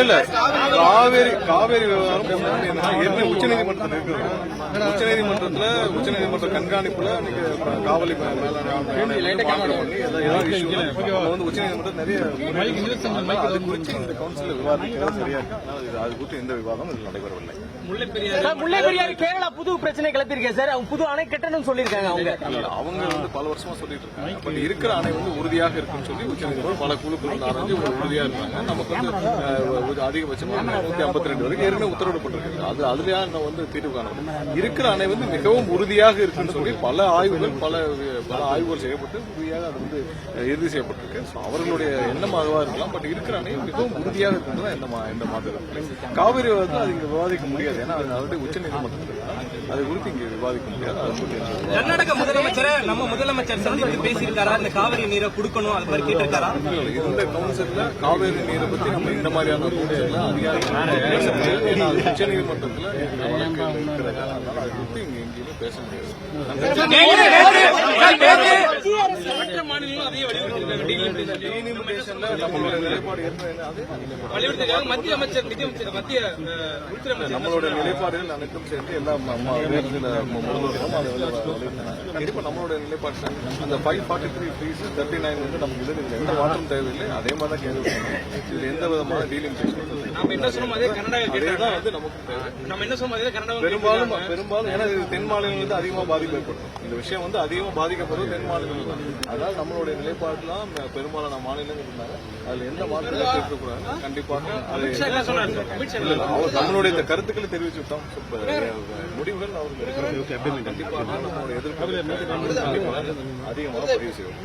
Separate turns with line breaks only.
இல்ல காவேரி விவகாரம் உச்சநீதிமன்றத்தில் இருக்குது. உச்சநீதிமன்ற கண்காணிப்புல காவலி உச்சநீதிமன்றம் நிறைய அது குறித்து இந்த கவுன்சில் விவாதிக்கிறது சரியா இருக்கு. அது குறித்து எந்த விவாதம் இது நடைபெறவில்லை.
முல்லை பெரியாறு கேரளா புது பிரச்சனை கிளப்பிருக்கேன் சார். அவங்க புது அணை கட்டணும்னு சொல்லியிருக்காங்க.
அவங்க பல வருஷமா சொல்லிட்டு இருக்காங்க. பட் இருக்கிற அணை உறுதியாக இருக்குன்னு சொல்லி உச்சநீதிமன்றம் பல குழுக்கள் ஆரம்பிச்சு உறுதியா இருக்காங்க. நமக்கு அதிகபட்சமா 152 வரைக்கும் ஏற்கனவே உத்தரவிடப்பட்டிருக்கு. அதுலயா தீர்வு காணப்படும். இருக்கிற அணை மிகவும் உறுதியாக இருக்குன்னு சொல்லி பல ஆய்வுகள் செய்யப்பட்டு உறுதியாக அது இறுதி செய்யப்பட்டிருக்கு. அவர்களுடைய எண்ணமாகவா இருக்கலாம். பட் இருக்கிற அணை மிகவும் உறுதியாக இருக்குன்னு எந்த மாற்றம். காவிரி அது இங்க விவாதிக்க முடியாது. ஏன்னா அது உச்சநீதிமன்றத்தில் அதை குறித்து இங்க விவாதிக்க முடியாது.
கர்நாடக முதலமைச்சர் சந்தித்து பேசியிருக்காரா? இந்த காவிரி நீரை கொடுக்கணும் அது மாதிரி கேட்டிருக்காரா?
இந்த கவுன்சில்ல காவிரி நீரை பத்தி நம்ம இந்த மாதிரியான அதிகாரிகள் உச்சநீதிமன்றத்தில் இருக்கிறதுனால அதை குறித்து இங்க எங்கேயுமே பேச முடியாது. நம்மளோட நிலைப்பாடு நம்மளோட நிலைப்பாடுகள் அனைத்தும் சேர்ந்து எல்லாம் கண்டிப்பா நம்மளோட நிலைப்பாடு அந்த 543 fees 39 நமக்கு இதுல எந்த மாற்றம் தேவையில்லை. அதே மாதிரி தான் கேள்வி. இதுல எந்த விதமான டீலிங் பெரும்பாலும் ஏன்னா தென் மாநிலங்கள் அதிகமா பாதிப்பு ஏற்படும். இந்த விஷயம் அதிகமா பாதிக்கப்படுறது தென் மாநிலங்கள் தான். அதாவது நம்மளுடைய நிலைப்பாடுலாம் பெரும்பாலான மாநிலங்கள் இருந்தாங்க. அதுல எந்த மாற்றமும் இருக்கக்கூடாது. கண்டிப்பாக நம்மளுடைய இந்த கருத்துக்களை தெரிவிச்சுட்டோம். முடிவுகள் அவர்கள் கண்டிப்பாக நம்மளுடைய எதிர்ப்பு அதிகமாக பதிவு செய்வோம்.